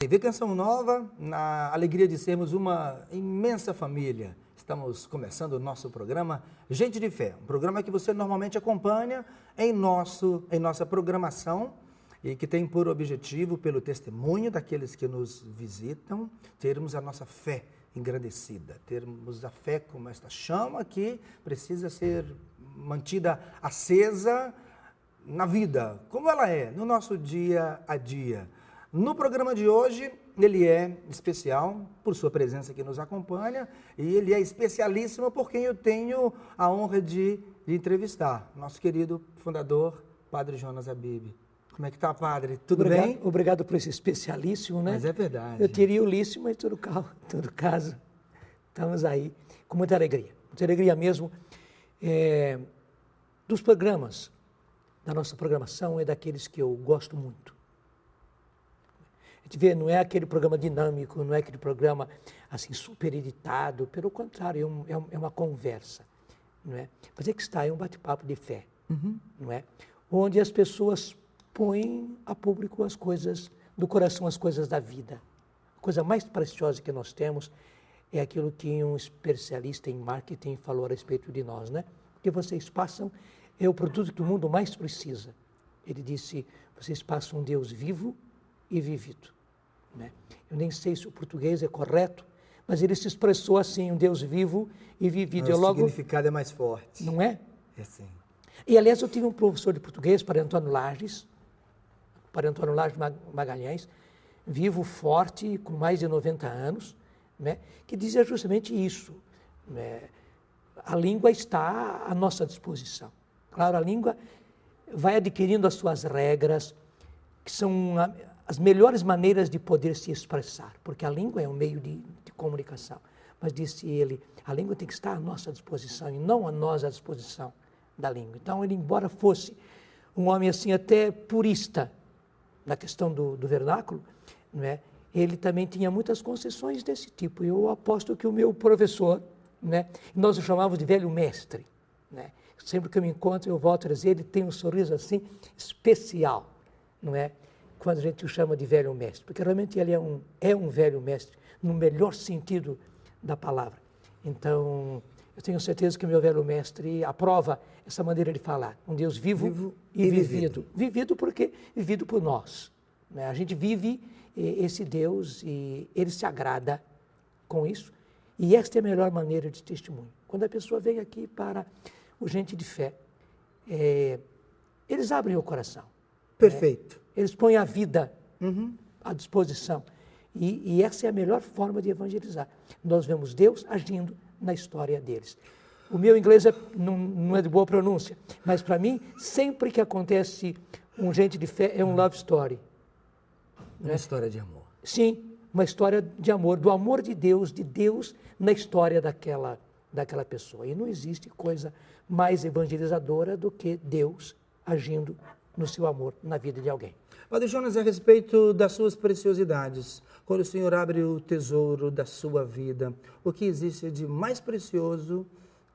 TV Canção Nova, na alegria de sermos uma imensa família. Estamos começando o nosso programa Gente de Fé, um programa que você normalmente acompanha em nossa programação e que tem por objetivo, pelo testemunho daqueles que nos visitam, termos a nossa fé engrandecida, termos a fé como esta chama que precisa ser mantida acesa na vida, como ela é, no nosso dia a dia. No programa de hoje, ele é especial por sua presença que nos acompanha e ele é especialíssimo por quem eu tenho a honra de entrevistar, nosso querido fundador, Padre Jonas Abib. Como é que está, Padre? Tudo bem? Obrigado por esse especialíssimo, né? Mas é verdade. Eu teria o lício, mas em todo caso, estamos aí com muita alegria mesmo. Dos programas, da nossa programação, é daqueles que eu gosto muito. A gente vê, não é aquele programa dinâmico, não é aquele programa assim super editado, pelo contrário, é uma conversa, não é? Mas é que está, é um bate-papo de fé, não é? Onde as pessoas põem a público as coisas do coração, as coisas da vida. A coisa mais preciosa que nós temos é aquilo que um especialista em marketing falou a respeito de nós, né? O que vocês passam é o produto que o mundo mais precisa. Ele disse, vocês passam um Deus vivo e vivido. Né? Eu nem sei se o português é correto, mas ele se expressou assim, um Deus vivo e vivido. O significado é mais forte. Não é? É sim. E, aliás, eu tive um professor de português, Padre Antônio Lages Magalhães, vivo, forte, com mais de 90 anos, né? Que dizia justamente isso. Né? A língua está à nossa disposição. Claro, a língua vai adquirindo as suas regras, que são as melhores maneiras de poder se expressar, porque a língua é um meio de comunicação. Mas, disse ele, a língua tem que estar à nossa disposição e não a nós à disposição da língua. Então, ele, embora fosse um homem assim até purista na questão do vernáculo, não é? Ele também tinha muitas concessões desse tipo. Eu aposto que o meu professor, né, nós o chamávamos de velho mestre, né? Sempre que eu me encontro, eu volto a dizer, ele tem um sorriso assim especial, não é? Quando a gente o chama de velho mestre, porque realmente ele é um velho mestre, no melhor sentido da palavra. Então, eu tenho certeza que o meu velho mestre aprova essa maneira de falar, um Deus vivo e vivido. Vivido porque vivido por nós. Né? A gente vive esse Deus e ele se agrada com isso. E esta é a melhor maneira de testemunho. Quando a pessoa vem aqui para o Gente de Fé, eles abrem o coração. Perfeito. Né? Eles põem a vida à disposição. E essa é a melhor forma de evangelizar. Nós vemos Deus agindo na história deles. O meu inglês não é de boa pronúncia, mas para mim, sempre que acontece um Gente de Fé, é um love story. Uma história de amor. Sim, uma história de amor, do amor de Deus na história daquela pessoa. E não existe coisa mais evangelizadora do que Deus agindo no seu amor na vida de alguém. Padre Jonas, a respeito das suas preciosidades, quando o Senhor abre o tesouro da sua vida, o que existe de mais precioso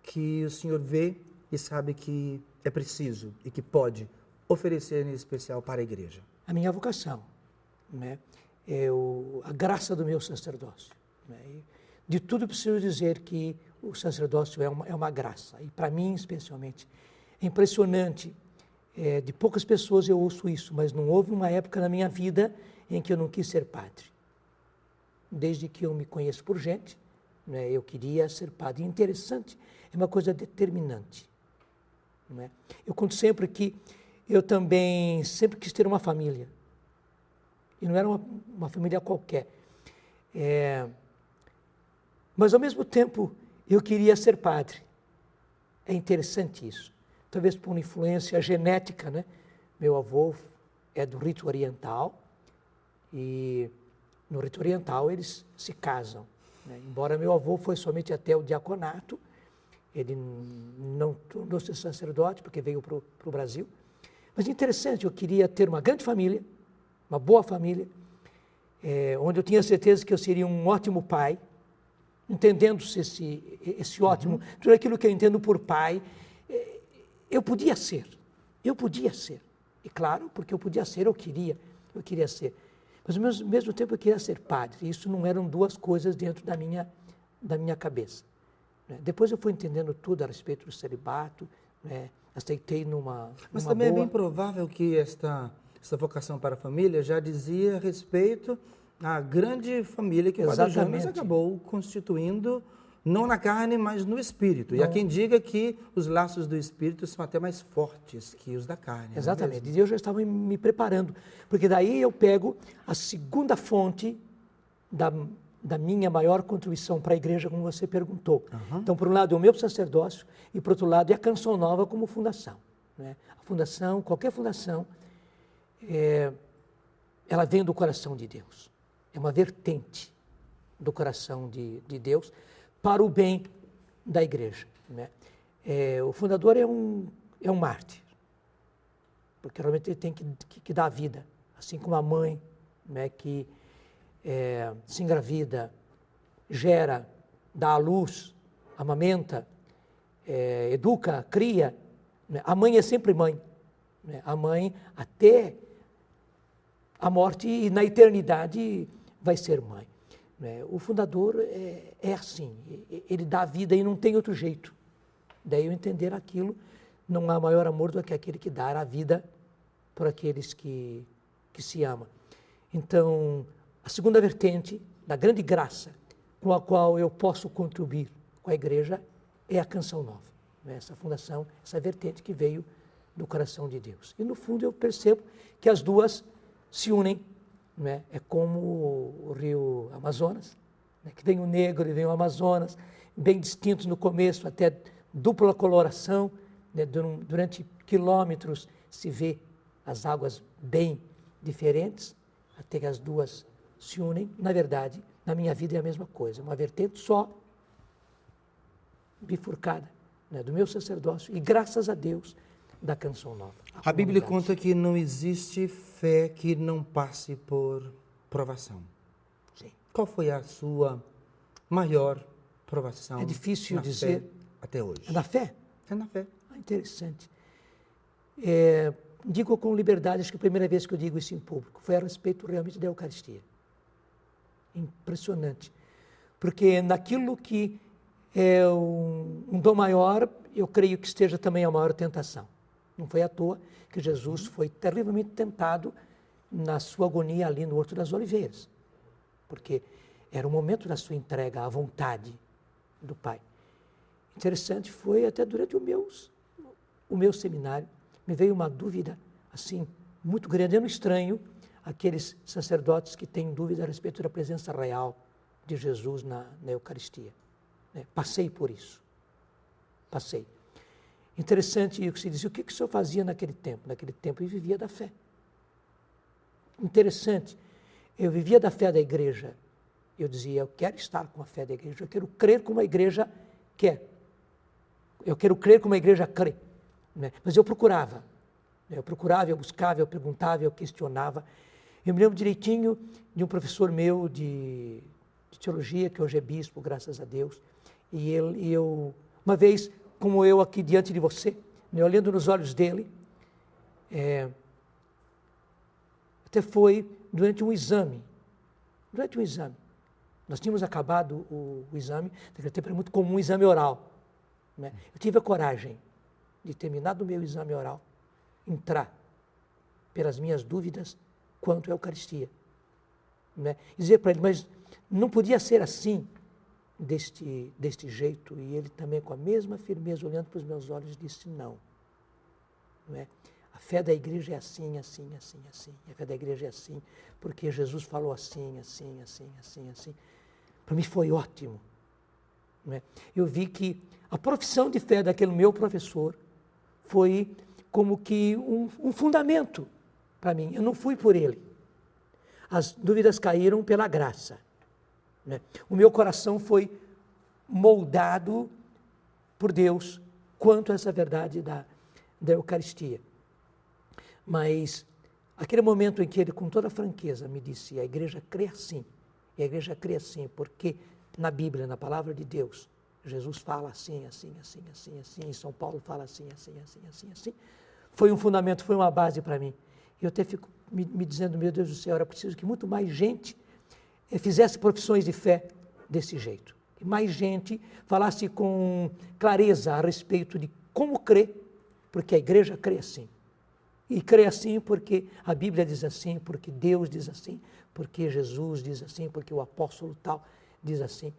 que o Senhor vê e sabe que é preciso e que pode oferecer em especial para a igreja? A minha vocação, né? A graça do meu sacerdócio. Né? De tudo preciso dizer que o sacerdócio é uma graça, e para mim especialmente. É impressionante. De poucas pessoas eu ouço isso, mas não houve uma época na minha vida em que eu não quis ser padre. Desde que eu me conheço por gente, né, eu queria ser padre. Interessante, é uma coisa determinante. Né? Eu conto sempre que eu também sempre quis ter uma família. E não era uma família qualquer. Mas, ao mesmo tempo, eu queria ser padre. É interessante isso. Talvez por uma influência genética, né? Meu avô é do rito oriental e no rito oriental eles se casam. Né? Embora meu avô foi somente até o diaconato, ele não tornou-se sacerdote porque veio para o Brasil. Mas interessante, eu queria ter uma grande família, uma boa família, onde eu tinha certeza que eu seria um ótimo pai, entendendo-se esse ótimo, tudo aquilo que eu entendo por pai. Eu podia ser. E claro, porque eu podia ser, eu queria ser. Mas, ao mesmo tempo, eu queria ser padre. Isso não eram duas coisas dentro da minha cabeça. Né? Depois eu fui entendendo tudo a respeito do celibato, né? Aceitei numa Mas numa também boa. é bem provável que esta vocação para a família já dizia respeito à grande família que o Padre Jonas Exatamente. acabou constituindo, não na carne, mas no espírito. E há Não. quem diga que os laços do espírito são até mais fortes que os da carne. não é Exatamente. mesmo? E eu já estava me preparando, porque daí eu pego a segunda fonte da minha maior contribuição para a igreja, como você perguntou. Então, por um lado, é o meu sacerdócio, e por outro lado, é a Canção Nova como fundação. Né? A fundação, qualquer fundação, ela vem do coração de Deus. É uma vertente do coração de Deus para o bem da igreja. Né? O fundador é um mártir, porque realmente ele tem que dar vida, assim como a mãe, né, que se engravida, gera, dá à luz, amamenta, educa, cria. Né? A mãe é sempre mãe. Né? A mãe, até a morte e na eternidade, vai ser mãe. Né? O fundador é assim, ele dá vida e não tem outro jeito. Daí eu entender aquilo, não há maior amor do que aquele que dá a vida por aqueles que se amam. Então, a segunda vertente da grande graça com a qual eu posso contribuir com a igreja é a Canção Nova. Né? Essa fundação, essa vertente que veio do coração de Deus. E no fundo eu percebo que as duas se unem. Né? É como o rio Amazonas, né? Que vem o Negro e vem o Amazonas, bem distintos no começo, até dupla coloração, né? Durante quilômetros se vê as águas bem diferentes, até que as duas se unem. Na verdade, na minha vida é a mesma coisa, uma vertente só, bifurcada, né? Do meu sacerdócio e, graças a Deus, da Canção Nova. A Bíblia conta que não existe fé que não passe por provação. Sim. Qual foi a sua maior provação? É difícil na dizer. fé até hoje. É na fé? É na fé. Interessante. Digo com liberdade, acho que a primeira vez que eu digo isso em público foi a respeito realmente da Eucaristia. Impressionante. Porque naquilo que é um dom maior, eu creio que esteja também a maior tentação. Não foi à toa que Jesus foi terrivelmente tentado na sua agonia ali no Horto das Oliveiras. Porque era o momento da sua entrega à vontade do Pai. Interessante foi até durante o meu seminário, me veio uma dúvida assim muito grande. Eu não estranho aqueles sacerdotes que têm dúvida a respeito da presença real de Jesus na Eucaristia. Né? Passei por isso. Passei. Interessante o que se dizia, o que o senhor fazia naquele tempo? Naquele tempo eu vivia da fé. Interessante, eu vivia da fé da igreja. Eu dizia, eu quero estar com a fé da igreja, eu quero crer como a igreja quer. Eu quero crer como a igreja crê. Né? Mas eu procurava, eu buscava, eu perguntava, eu questionava. Eu me lembro direitinho de um professor meu de teologia, que hoje é bispo, graças a Deus. E eu, uma vez, como eu aqui diante de você, né, olhando nos olhos dele, até foi durante um exame. Nós tínhamos acabado o exame, naquele tempo era muito comum o exame oral. Né? Eu tive a coragem de, terminado o meu exame oral, entrar pelas minhas dúvidas quanto à Eucaristia. Né? E dizer para ele, mas não podia ser assim, deste jeito. E ele também, com a mesma firmeza, olhando para os meus olhos, disse não. Não é? A fé da igreja é assim, assim, assim, assim. A fé da igreja é assim, porque Jesus falou assim, assim, assim, assim, assim. Para mim foi ótimo. Não é? Eu vi que a profissão de fé daquele meu professor foi como que um fundamento para mim. Eu não fui por ele. As dúvidas caíram pela graça. Né? O meu coração foi moldado por Deus quanto a essa verdade da Eucaristia. Mas aquele momento em que ele, com toda franqueza, me disse, a igreja crê assim, e a igreja crê assim, porque na Bíblia, na palavra de Deus, Jesus fala assim, assim, assim, assim, assim, e São Paulo fala assim, assim, assim, assim, assim, foi um fundamento, foi uma base para mim. E eu até fico me dizendo, meu Deus do céu, era preciso que muito mais gente fizesse profissões de fé desse jeito. Que mais gente falasse com clareza a respeito de como crer, porque a igreja crê assim. E crê assim porque a Bíblia diz assim, porque Deus diz assim, porque Jesus diz assim, porque o apóstolo tal diz assim.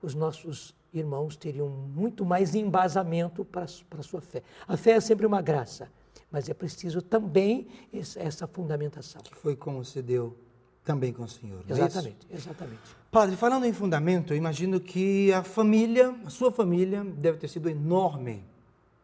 Os nossos irmãos teriam muito mais embasamento para a sua fé. A fé é sempre uma graça, mas é preciso também essa fundamentação. Que foi como se deu também com o Senhor, não Exatamente, é isso? exatamente. Padre, falando em fundamento, eu imagino que a sua família, deve ter sido um enorme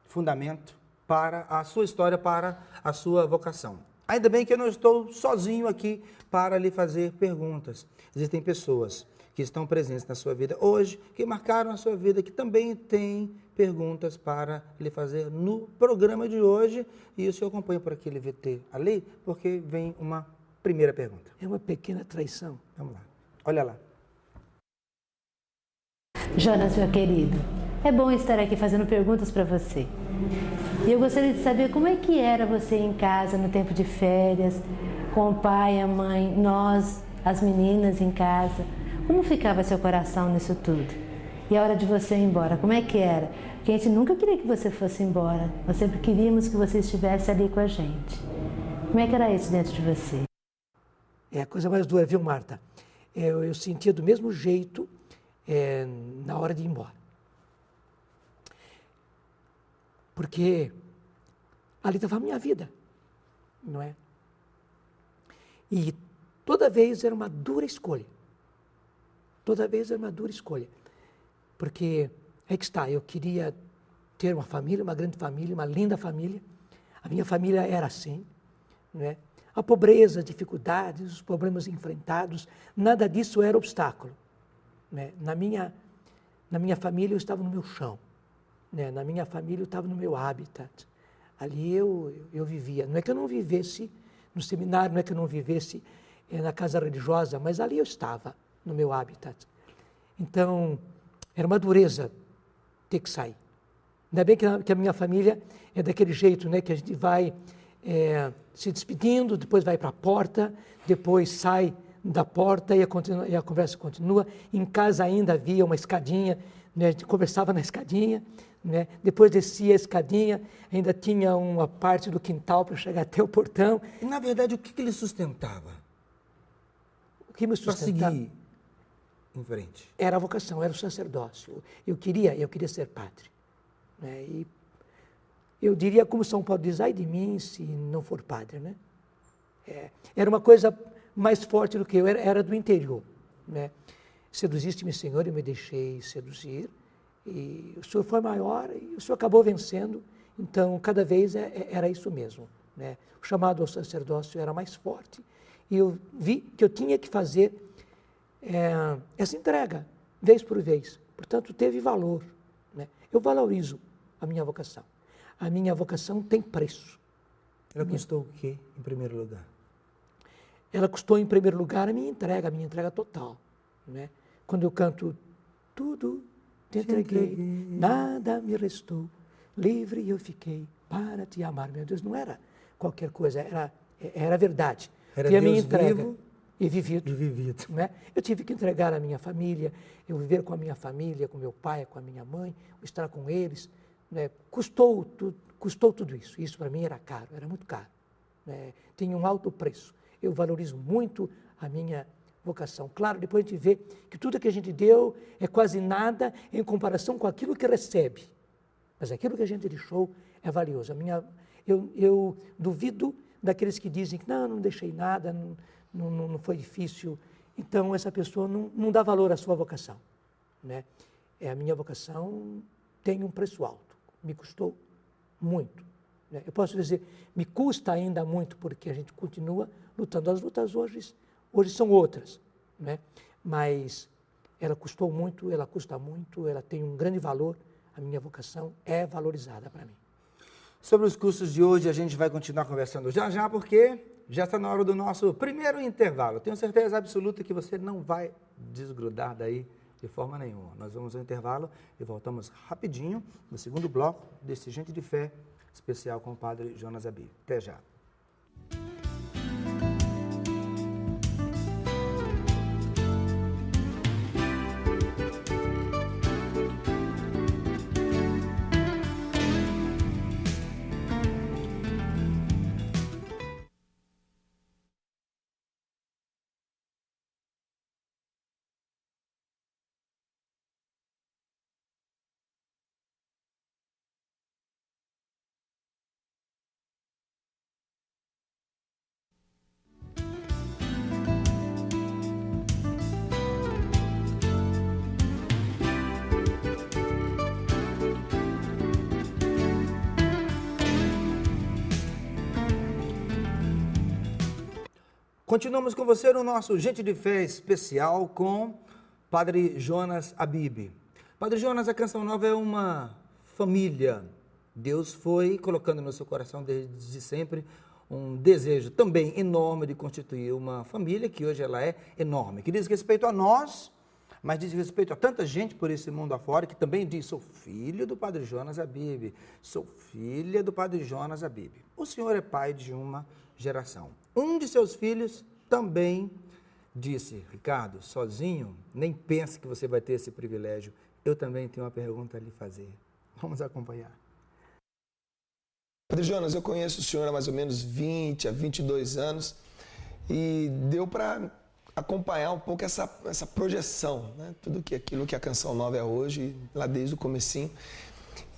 fundamento para a sua história, para a sua vocação. Ainda bem que eu não estou sozinho aqui para lhe fazer perguntas. Existem pessoas que estão presentes na sua vida hoje, que marcaram a sua vida, que também têm perguntas para lhe fazer no programa de hoje. E o senhor acompanha por aquele VT ali, porque vem uma primeira pergunta. É uma pequena traição. Vamos lá. Olha lá. Jonas, meu querido, é bom estar aqui fazendo perguntas para você. E eu gostaria de saber como é que era você em casa no tempo de férias, com o pai, a mãe, nós, as meninas em casa. Como ficava seu coração nisso tudo? E a hora de você ir embora, como é que era? Porque a gente nunca queria que você fosse embora. Nós sempre queríamos que você estivesse ali com a gente. Como é que era isso dentro de você? É a coisa mais dura, viu, Marta? Eu sentia do mesmo jeito na hora de ir embora. Porque ali estava a minha vida, não é? E toda vez era uma dura escolha. Toda vez era uma dura escolha. Porque, é que está, eu queria ter uma família, uma grande família, uma linda família. A minha família era assim, não é? A pobreza, as dificuldades, os problemas enfrentados, nada disso era obstáculo. Né? Na minha família eu estava no meu chão. Né? Na minha família eu estava no meu habitat. Ali eu vivia. Não é que eu não vivesse no seminário, não é que eu não vivesse na casa religiosa, mas ali eu estava, no meu habitat. Então, era uma dureza ter que sair. Ainda bem que a minha família é daquele jeito, né? Que a gente vai se despedindo, depois vai para a porta, depois sai da porta e a conversa continua. Em casa ainda havia uma escadinha, né? A gente conversava na escadinha, né? Depois descia a escadinha, ainda tinha uma parte do quintal para chegar até o portão. E, na verdade, o que ele sustentava? O que me sustentava? Para seguir em frente. Era a vocação, era o sacerdócio. Eu queria ser padre. Né? E eu diria, como São Paulo diz, ai de mim se não for padre. Né? Era uma coisa mais forte do que eu, era do interior. Né? Seduziste-me, Senhor, e me deixei seduzir. E o Senhor foi maior e o Senhor acabou vencendo. Então, cada vez era isso mesmo. Né? O chamado ao sacerdócio era mais forte. E eu vi que eu tinha que fazer essa entrega, vez por vez. Portanto, teve valor. Né? Eu valorizo a minha vocação. A minha vocação tem preço. Ela custou o quê, em primeiro lugar? Ela custou, em primeiro lugar, a minha entrega total. Né? Quando eu canto, tudo te entreguei, nada me restou, livre eu fiquei para te amar. Meu Deus, não era qualquer coisa, era verdade. Era e a Deus minha entrega, vivo e vivido. E vivido. Né? Eu tive que entregar a minha família, eu viver com a minha família, com meu pai, com a minha mãe, estar com eles. Né? Custou tudo isso. Isso para mim era caro, era muito caro. Né? Tinha um alto preço. Eu valorizo muito a minha vocação. Claro, depois a gente vê que tudo que a gente deu é quase nada em comparação com aquilo que recebe. Mas aquilo que a gente deixou é valioso. Eu duvido daqueles que dizem que não deixei nada, não foi difícil. Então, essa pessoa não dá valor à sua vocação. Né? A minha vocação tem um preço alto. Me custou muito. Né? Eu posso dizer, me custa ainda muito, porque a gente continua lutando. As lutas hoje são outras. Né? Mas ela custou muito, ela custa muito, ela tem um grande valor. A minha vocação é valorizada para mim. Sobre os cursos de hoje, a gente vai continuar conversando já, porque já está na hora do nosso primeiro intervalo. Tenho certeza absoluta que você não vai desgrudar daí de forma nenhuma. Nós vamos ao intervalo e voltamos rapidinho no segundo bloco desse Gente de Fé especial com o Padre Jonas Abi. Até já. Continuamos com você no nosso Gente de Fé especial com Padre Jonas Habib. Padre Jonas, a Canção Nova é uma família. Deus foi colocando no seu coração desde sempre um desejo também enorme de constituir uma família, que hoje ela é enorme, que diz respeito a nós, mas diz respeito a tanta gente por esse mundo afora, que também diz, sou filho do Padre Jonas Habib, sou filha do Padre Jonas Habib. O senhor é pai de uma geração. Um de seus filhos também disse, Ricardo, sozinho, nem pense que você vai ter esse privilégio. Eu também tenho uma pergunta a lhe fazer. Vamos acompanhar. Padre Jonas, eu conheço o senhor há mais ou menos 20 a 22 anos e deu para acompanhar um pouco essa projeção, né? Tudo aquilo que a Canção Nova é hoje, lá desde o comecinho.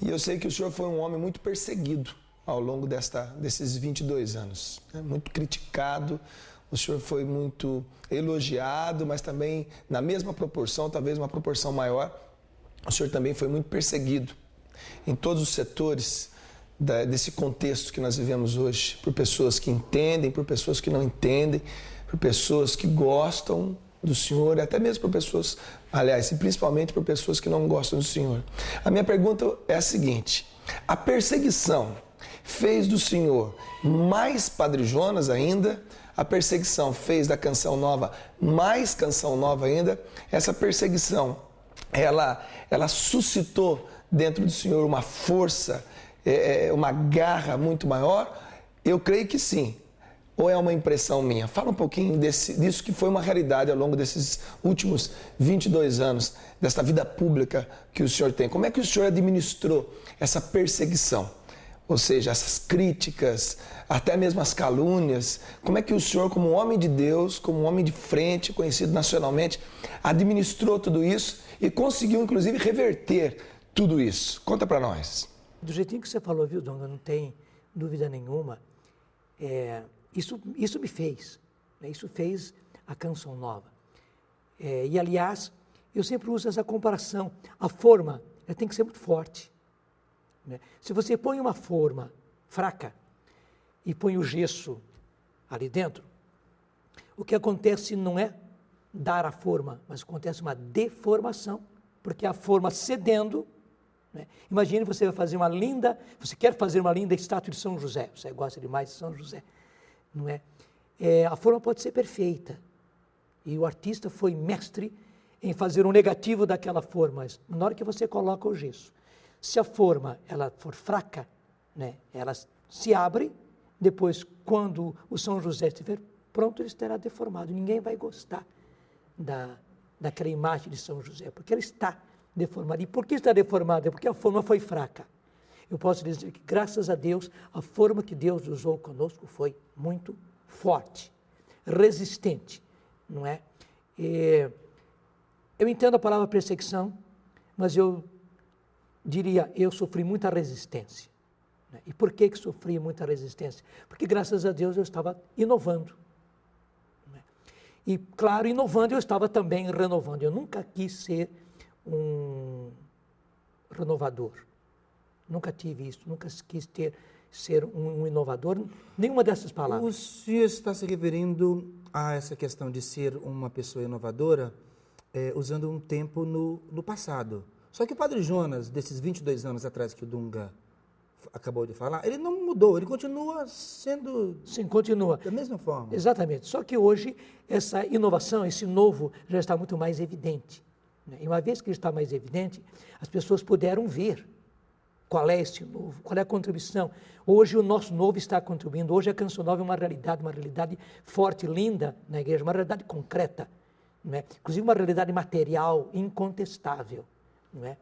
E eu sei que o senhor foi um homem muito perseguido ao longo desses 22 anos, né? Muito criticado, o senhor foi muito elogiado, mas também na mesma proporção, talvez uma proporção maior, o senhor também foi muito perseguido em todos os setores desse contexto que nós vivemos hoje, por pessoas que entendem, por pessoas que não entendem, por pessoas que gostam do Senhor, e até mesmo por pessoas, aliás, e principalmente por pessoas que não gostam do Senhor. A minha pergunta é a seguinte: a perseguição fez do Senhor mais Padre Jonas ainda? A perseguição fez da Canção Nova mais Canção Nova ainda? Essa perseguição, ela suscitou dentro do Senhor uma força, uma garra muito maior? Eu creio que sim. Ou é uma impressão minha? Fala um pouquinho disso que foi uma realidade ao longo desses últimos 22 anos, dessa vida pública que o senhor tem. Como é que o senhor administrou essa perseguição? Ou seja, essas críticas, até mesmo as calúnias. Como é que o senhor, como homem de Deus, como um homem de frente, conhecido nacionalmente, administrou tudo isso e conseguiu, inclusive, reverter tudo isso? Conta para nós. Do jeitinho que você falou, viu, Donga, não tem dúvida nenhuma. Isso me fez, né? Isso fez a Canção Nova. E, aliás, eu sempre uso essa comparação. A forma ela tem que ser muito forte, né? Se você põe uma forma fraca e põe o gesso ali dentro, o que acontece não é dar a forma, mas acontece uma deformação, porque a forma cedendo, né? Imagine você vai fazer você quer fazer uma linda estátua de São José, você gosta demais de São José, não é? A forma pode ser perfeita, e o artista foi mestre em fazer um negativo daquela forma, mas na hora que você coloca o gesso, se a forma ela for fraca, né, ela se abre, depois quando o São José estiver pronto, ele estará deformado, ninguém vai gostar daquela imagem de São José, porque ela está deformada. E por que está deformada? É porque a forma foi fraca. Eu posso dizer que, graças a Deus, a forma que Deus usou conosco foi muito forte, resistente, não é? Eu entendo a palavra perseguição, mas eu diria, eu sofri muita resistência, né? E por que sofri muita resistência? Porque, graças a Deus, eu estava inovando, né? E, claro, inovando, eu estava também renovando. Eu nunca quis ser um renovador. Nunca tive isso, nunca quis ser um inovador, nenhuma dessas palavras. O senhor está se referindo a essa questão de ser uma pessoa inovadora, usando um tempo no passado. Só que o Padre Jonas, desses 22 anos atrás que o Dunga acabou de falar, ele não mudou, ele continua sendo... Sim, continua. Da mesma forma. Exatamente, só que hoje essa inovação, esse novo, já está muito mais evidente. E uma vez que está mais evidente, as pessoas puderam ver qual é esse novo, qual é a contribuição. Hoje o nosso novo está contribuindo, hoje a Canção Nova é uma realidade forte, linda na igreja, uma realidade concreta, não é? Inclusive uma realidade material, incontestável. Não é?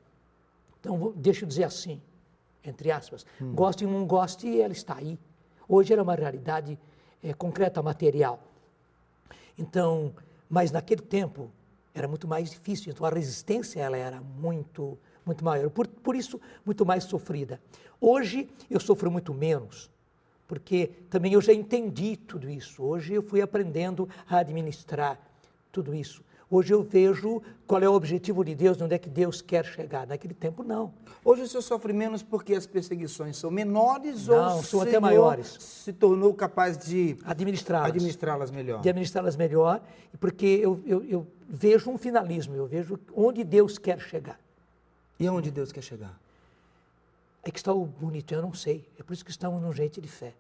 Então, deixa eu dizer assim, entre aspas, goste ou não goste, ela está aí. Hoje era uma realidade concreta, material. Então, mas naquele tempo era muito mais difícil, então a resistência ela era muito maior, por isso muito mais sofrida. Hoje eu sofro muito menos, porque também eu já entendi tudo isso. Hoje eu fui aprendendo a administrar tudo isso. Hoje eu vejo qual é o objetivo de Deus, onde é que Deus quer chegar. Naquele tempo, não. Hoje o senhor sofre menos porque as perseguições são menores Não, ou são o até senhor maiores. se tornou capaz de Administrá-las melhor? De administrá-las melhor, porque eu vejo um finalismo, eu vejo onde Deus quer chegar. E aonde Deus quer chegar? É que está o bonito, eu não sei. É por isso que estamos num jeito de fé.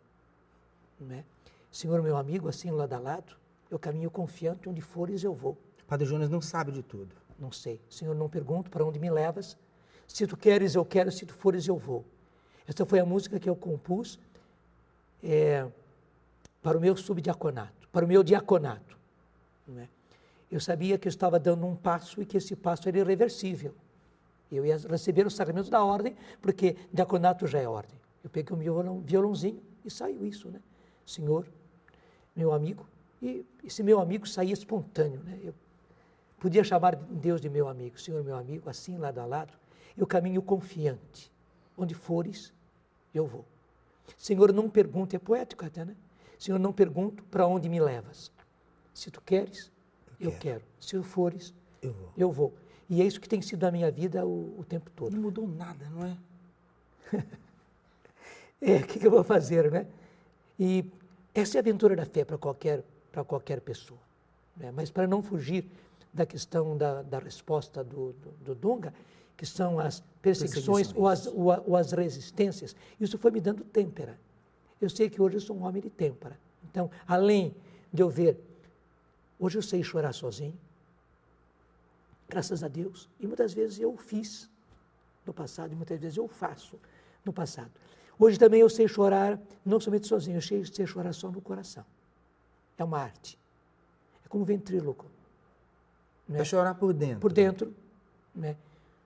Né? Senhor, meu amigo, assim lado a lado, eu caminho confiante, onde fores eu vou. Padre Jonas não sabe de tudo. Não sei. Senhor, não pergunto para onde me levas. Se tu queres, eu quero. Se tu fores, eu vou. Essa foi a música que eu compus para o meu subdiaconato, para o meu diaconato. Né? Eu sabia que eu estava dando um passo e que esse passo era irreversível. Eu ia receber os sacramentos da ordem, porque diaconato já é ordem. Eu peguei o meu violãozinho e saiu isso, né? Senhor, meu amigo, e esse meu amigo saía espontâneo, né? Eu podia chamar Deus de meu amigo, Senhor, meu amigo, assim, lado a lado, eu caminho confiante. Onde fores, eu vou. Senhor, não pergunto, é poético até, né? Senhor, não pergunto para onde me levas. Se tu queres, eu quero. Se tu fores, eu vou. E é isso que tem sido a minha vida o tempo todo. Não mudou nada, não é? O que eu vou fazer, né? E essa é a aventura da fé para qualquer pessoa. Né? Mas para não fugir da questão da resposta do Dunga, que são as perseguições ou as resistências, isso foi me dando têmpera. Eu sei que hoje eu sou um homem de têmpera. Então, além de eu ver, hoje eu sei chorar sozinho, graças a Deus, e muitas vezes eu fiz no passado, e muitas vezes eu faço no passado. Hoje também eu sei chorar, não somente sozinho, eu sei chorar só no coração. É uma arte. É como ventríloco. Né? É chorar por dentro. Por dentro. Né?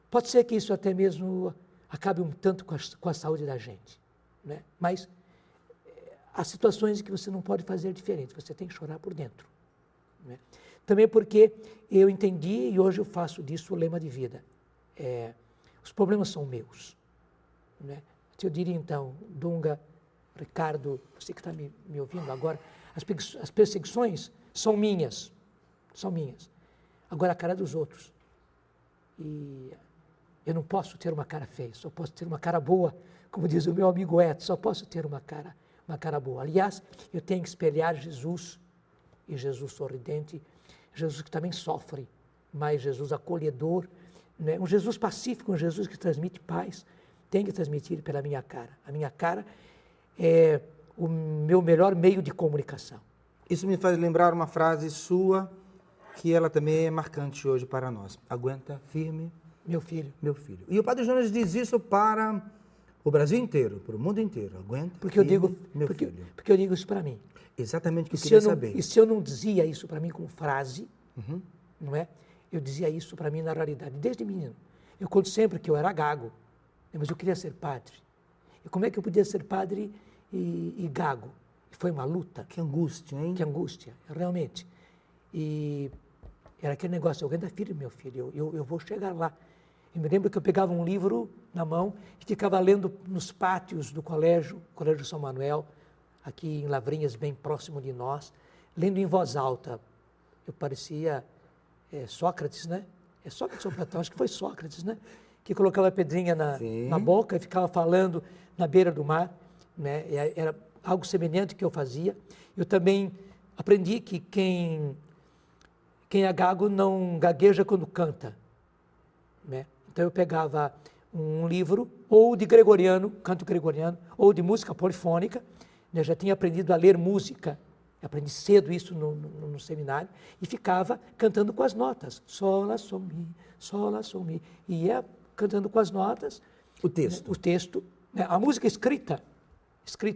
Pode ser que isso até mesmo acabe um tanto com a saúde da gente. Né? Mas há situações em que você não pode fazer diferente, você tem que chorar por dentro. Né? Também porque eu entendi e hoje eu faço disso o lema de vida. Os problemas são meus. Né? Eu diria então, Dunga, Ricardo, você que está me ouvindo agora, as perseguições são minhas. Agora a cara é dos outros. E eu não posso ter uma cara feia, só posso ter uma cara boa, como diz o meu amigo Edson, só posso ter uma cara boa. Aliás, eu tenho que espelhar Jesus, e Jesus sorridente, Jesus que também sofre, mas Jesus acolhedor, né? Um Jesus pacífico, um Jesus que transmite paz, tem que transmitir pela minha cara. A minha cara é o meu melhor meio de comunicação. Isso me faz lembrar uma frase sua, que ela também é marcante hoje para nós. Aguenta firme, meu filho. Meu filho. E o Padre Jonas diz isso para o Brasil inteiro, para o mundo inteiro. Aguenta firme, meu filho. Porque eu digo isso para mim. Exatamente o que eu queria saber. E se eu não dizia isso para mim como frase, não é? Eu dizia isso para mim na realidade, desde menino. Eu conto sempre que eu era gago, mas eu queria ser padre. E como é que eu podia ser padre e gago? Foi uma luta. Que angústia, hein? Que angústia, realmente. E era aquele negócio, aguenta firme, meu filho, eu vou chegar lá. Eu me lembro que eu pegava um livro na mão e ficava lendo nos pátios do Colégio São Manuel, aqui em Lavrinhas, bem próximo de nós, lendo em voz alta. Eu parecia Sócrates, né? É Sócrates ou Platão? Acho que foi Sócrates, né? Que colocava a pedrinha na boca e ficava falando na beira do mar. Né? Era algo semelhante que eu fazia. Eu também aprendi que quem é gago não gagueja quando canta. Né? Então eu pegava um livro, ou de gregoriano, canto gregoriano, ou de música polifônica. Eu já tinha aprendido a ler música, aprendi cedo isso no seminário, e ficava cantando com as notas. Sol, lá, sol, mi. E ia cantando com as notas. O texto. Né? O texto. Né? A música escrita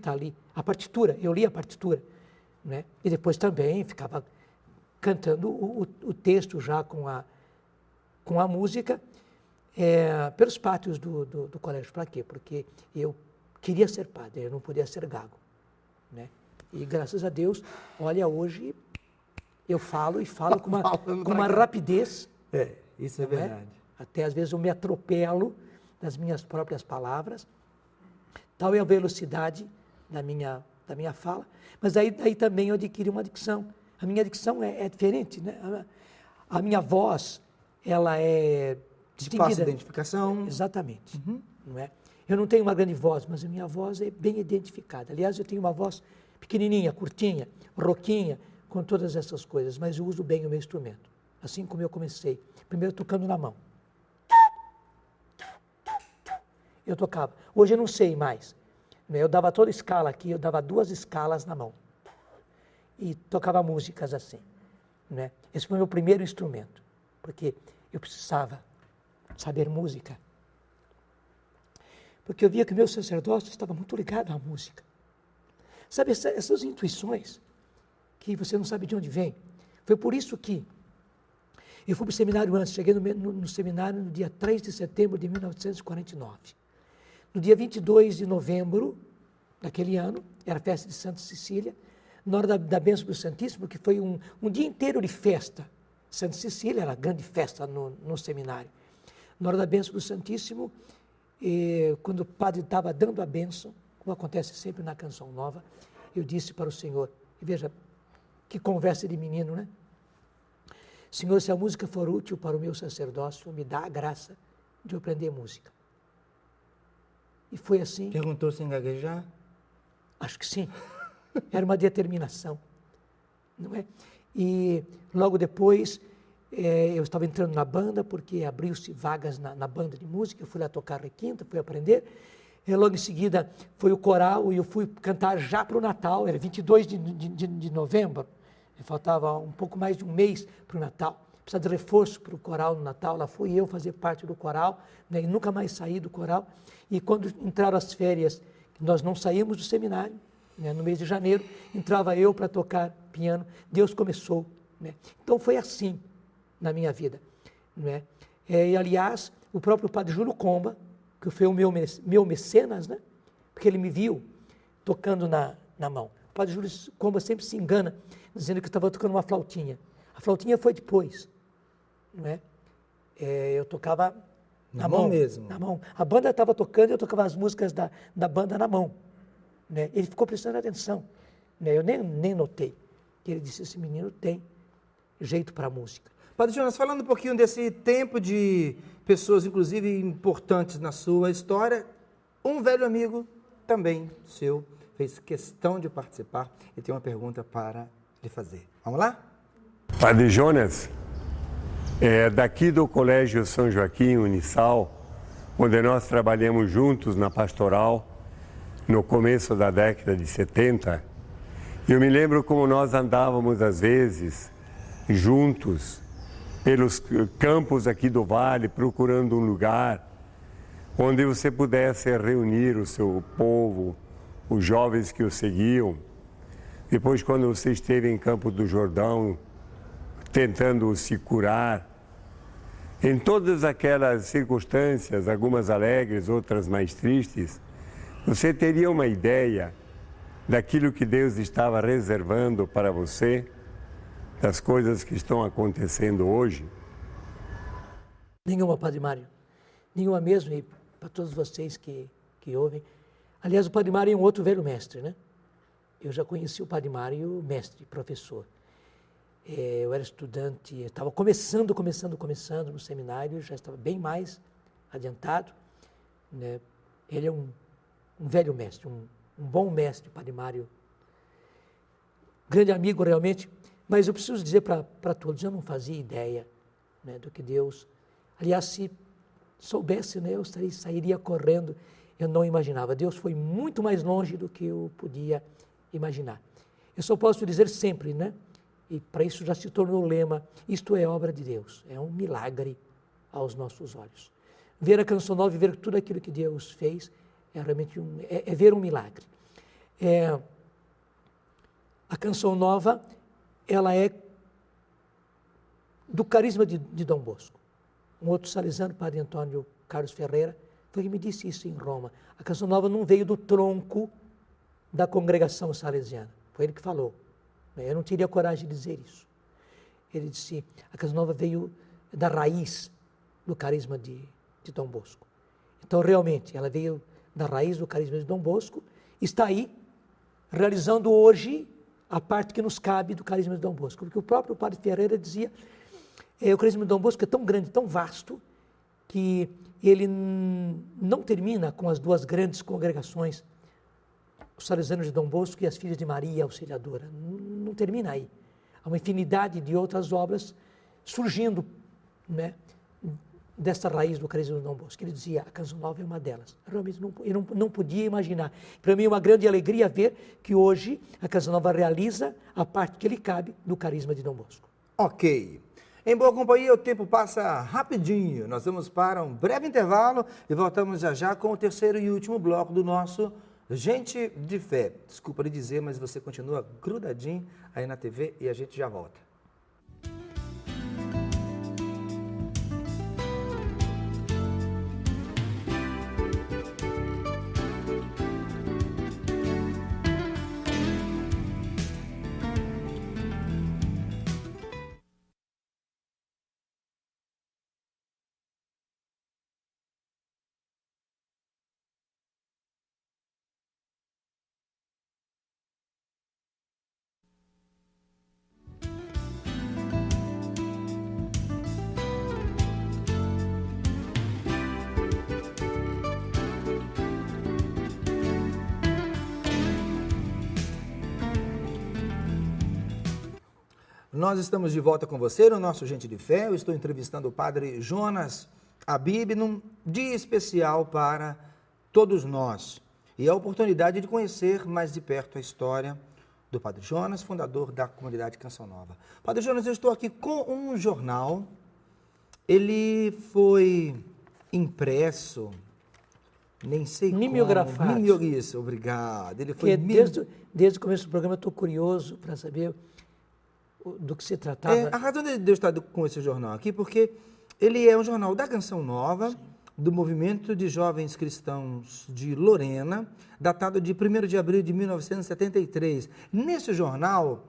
ali, a partitura, eu li a partitura. Né? E depois também ficava cantando o texto já com a música, pelos pátios do colégio. Para quê? Porque eu queria ser padre, eu não podia ser gago. Né? E graças a Deus, olha, hoje eu falo com uma rapidez. Isso é verdade. Até às vezes eu me atropelo das minhas próprias palavras. Tal é a velocidade da minha fala. Mas aí também eu adquiri uma dicção. A minha dicção é diferente. Né? A minha voz, ela é De fácil identificação. Exatamente. Não é? Eu não tenho uma grande voz, mas a minha voz é bem identificada. Aliás, eu tenho uma voz pequenininha, curtinha, rouquinha, com todas essas coisas, mas eu uso bem o meu instrumento. Assim como eu comecei, primeiro tocando na mão. Eu tocava. Hoje eu não sei mais. Eu dava toda escala aqui, eu dava 2 escalas na mão. E tocava músicas assim. Né? Esse foi o meu primeiro instrumento, porque eu precisava saber música. Porque eu via que o meu sacerdócio estava muito ligado à música. Sabe, essas intuições que você não sabe de onde vem. Foi por isso que eu fui para o seminário antes, cheguei no seminário no dia 3 de setembro de 1949. No dia 22 de novembro daquele ano, era a festa de Santa Cecília, na hora da bênção do Santíssimo, que foi um dia inteiro de festa. Santa Cecília era a grande festa no seminário. Na hora da bênção do Santíssimo, quando o padre estava dando a bênção, como acontece sempre na Canção Nova, eu disse para o Senhor, e veja, que conversa de menino, né? Senhor, se a música for útil para o meu sacerdócio, me dá a graça de eu aprender música. E foi assim. Perguntou sem gaguejar? Acho que sim. Era uma determinação, não é? E logo depois, eu estava entrando na banda, porque abriu-se vagas na banda de música, eu fui lá tocar requinta, fui aprender. E logo em seguida foi o coral e eu fui cantar já para o Natal, era 22 de novembro, faltava um pouco mais de um mês para o Natal. Precisava de reforço para o coral no Natal, lá fui eu fazer parte do coral, né, e nunca mais saí do coral. E quando entraram as férias, nós não saímos do seminário, né, no mês de janeiro, entrava eu para tocar piano, Deus começou. Né? Então foi assim na minha vida. Né? E aliás, o próprio padre Júlio Comba, que foi o meu mecenas, né? Porque ele me viu tocando na mão. O padre Júlio Comba sempre se engana, dizendo que eu estava tocando uma flautinha. A flautinha foi depois. Não é? Eu tocava na mão mesmo. Na mão. A banda estava tocando e eu tocava as músicas da banda na mão. Né? Ele ficou prestando atenção. Né? Eu nem notei. Ele disse, esse menino tem jeito para a música. Padre Jonas, falando um pouquinho desse tempo de pessoas, inclusive, importantes na sua história, um velho amigo também seu fez questão de participar e tem uma pergunta para lhe fazer. Vamos lá? Padre Jonas, daqui do Colégio São Joaquim Unisal, onde nós trabalhamos juntos na pastoral, no começo da década de 70, eu me lembro como nós andávamos, às vezes, juntos, pelos campos aqui do Vale, procurando um lugar onde você pudesse reunir o seu povo, os jovens que o seguiam. Depois, quando você esteve em Campos do Jordão, tentando se curar, em todas aquelas circunstâncias, algumas alegres, outras mais tristes, você teria uma ideia daquilo que Deus estava reservando para você, das coisas que estão acontecendo hoje? Nenhuma, Padre Mário. Nenhuma mesmo, e para todos vocês que ouvem. Aliás, o Padre Mário é um outro velho mestre, né? Eu já conheci o Padre Mário, mestre, professor. Eu era estudante, estava começando no seminário, já estava bem mais adiantado. Né? Ele é um velho mestre, um bom mestre, o Padre Mário. Grande amigo, realmente. Mas eu preciso dizer para todos, eu não fazia ideia, né, do que Deus... Aliás, se soubesse, né, eu sairia correndo, eu não imaginava. Deus foi muito mais longe do que eu podia imaginar. Eu só posso dizer sempre, né, e para isso já se tornou o lema, isto é obra de Deus, é um milagre aos nossos olhos. Ver a Canção Nova e ver tudo aquilo que Deus fez é realmente ver um milagre. A Canção Nova, ela é do carisma de Dom Bosco. Um outro salesiano, Padre Antônio Carlos Ferreira, foi que me disse isso em Roma. A Canção Nova não veio do tronco da congregação salesiana. Foi ele que falou. Eu não teria coragem de dizer isso. Ele disse, a Canção Nova veio da raiz do carisma de Dom Bosco. Então, realmente, ela veio da raiz do carisma de Dom Bosco, está aí, realizando hoje a parte que nos cabe do carisma de Dom Bosco. Porque o próprio Padre Ferreira dizia O carisma de Dom Bosco é tão grande, tão vasto, que ele não termina com as duas grandes congregações, os Salesianos de Dom Bosco e as Filhas de Maria Auxiliadora. Não termina aí. Há uma infinidade de outras obras surgindo, né, desta raiz do carisma de Dom Bosco. Ele dizia, a Canção Nova é uma delas. Realmente eu não podia imaginar. Para mim é uma grande alegria ver que hoje a Canção Nova realiza a parte que lhe cabe do carisma de Dom Bosco. Ok. Em boa companhia, o tempo passa rapidinho. Nós vamos para um breve intervalo e voltamos já já com o terceiro e último bloco do nosso Gente de Fé. Desculpa lhe dizer, mas você continua grudadinho aí na TV e a gente já volta. Nós estamos de volta com você no nosso Gente de Fé. Eu estou entrevistando o padre Jonas Habib, num dia especial para todos nós. E a oportunidade de conhecer mais de perto a história do padre Jonas, fundador da comunidade Canção Nova. Padre Jonas, eu estou aqui com um jornal. Ele foi impresso, nem sei Mimeografado. como. Isso, obrigado. Ele foi desde o começo do programa eu estou curioso para saber do que se tratava. A razão de eu estar com esse jornal aqui, porque ele é um jornal da Canção Nova, sim, do Movimento de Jovens Cristãos de Lorena, datado de 1º de abril de 1973. Nesse jornal,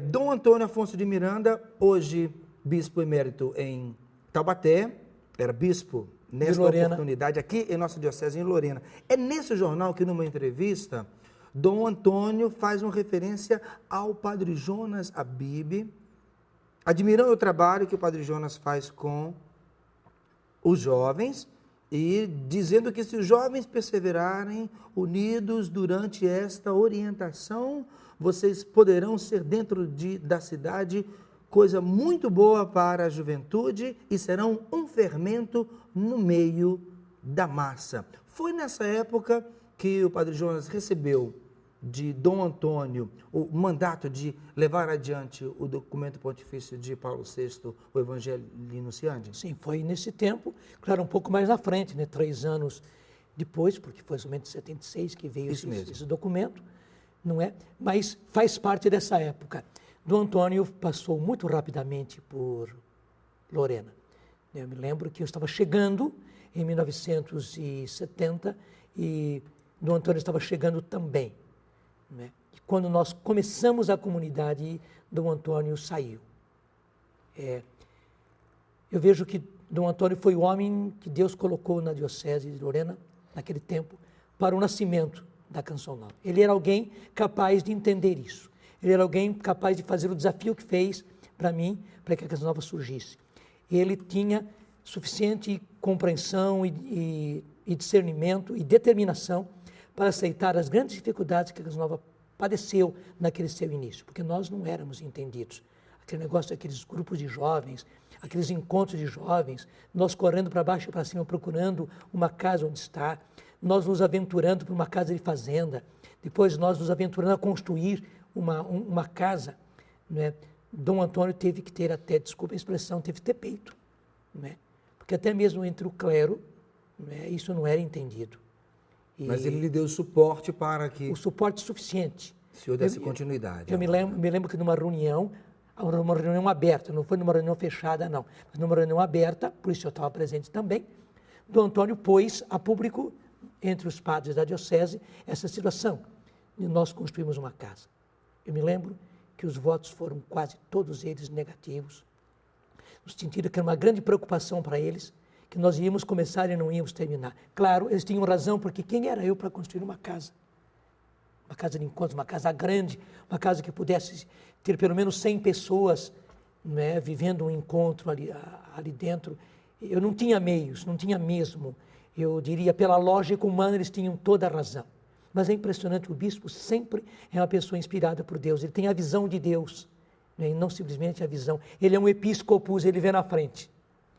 Dom Antônio Afonso de Miranda, hoje bispo emérito em Taubaté, era bispo nessa oportunidade aqui em nossa diocese em Lorena. É nesse jornal que, numa entrevista, Dom Antônio faz uma referência ao padre Jonas Habib, admirando o trabalho que o padre Jonas faz com os jovens e dizendo que se os jovens perseverarem unidos durante esta orientação, vocês poderão ser dentro da cidade coisa muito boa para a juventude e serão um fermento no meio da massa. Foi nessa época que o padre Jonas recebeu de Dom Antônio o mandato de levar adiante o documento pontifício de Paulo VI, o Evangelho Nunciandi? Sim, foi nesse tempo, claro, um pouco mais na frente, né, 3 anos depois, porque foi somente em 76 que veio esse documento, não é? Mas faz parte dessa época. Dom Antônio passou muito rapidamente por Lorena. Eu me lembro que eu estava chegando em 1970 e Dom Antônio estava chegando também. Né? E quando nós começamos a comunidade, Dom Antônio saiu. Eu vejo que Dom Antônio foi o homem que Deus colocou na diocese de Lorena, naquele tempo, para o nascimento da Canção Nova. Ele era alguém capaz de entender isso. Ele era alguém capaz de fazer o desafio que fez para mim, para que a Canção Nova surgisse. Ele tinha suficiente compreensão e discernimento e determinação para aceitar as grandes dificuldades que a Canção Nova padeceu naquele seu início, porque nós não éramos entendidos. Aquele negócio daqueles grupos de jovens, aqueles encontros de jovens, nós correndo para baixo e para cima procurando uma casa onde estar, nós nos aventurando para uma casa de fazenda, depois nós nos aventurando a construir uma casa. Né? Dom Antônio teve que ter até, desculpa a expressão, teve que ter peito, né? Porque até mesmo entre o clero, né, isso não era entendido. Mas ele lhe deu suporte para que... O suporte suficiente. O senhor desse continuidade. Eu me lembro que numa reunião aberta, não foi numa reunião fechada, não, mas numa reunião aberta, por isso eu estava presente também, Dom Antônio pôs a público, entre os padres da diocese, essa situação. E nós construímos uma casa. Eu me lembro que os votos foram quase todos eles negativos, no sentido que era uma grande preocupação para eles, que nós íamos começar e não íamos terminar. Claro, eles tinham razão, porque quem era eu para construir uma casa? Uma casa de encontros, uma casa grande, uma casa que pudesse ter pelo menos 100 pessoas né, vivendo um encontro ali dentro. Eu não tinha meios, não tinha mesmo. Eu diria, pela lógica humana, eles tinham toda a razão. Mas é impressionante, o bispo sempre é uma pessoa inspirada por Deus. Ele tem a visão de Deus, né, e não simplesmente a visão. Ele é um episcopus, ele vê na frente.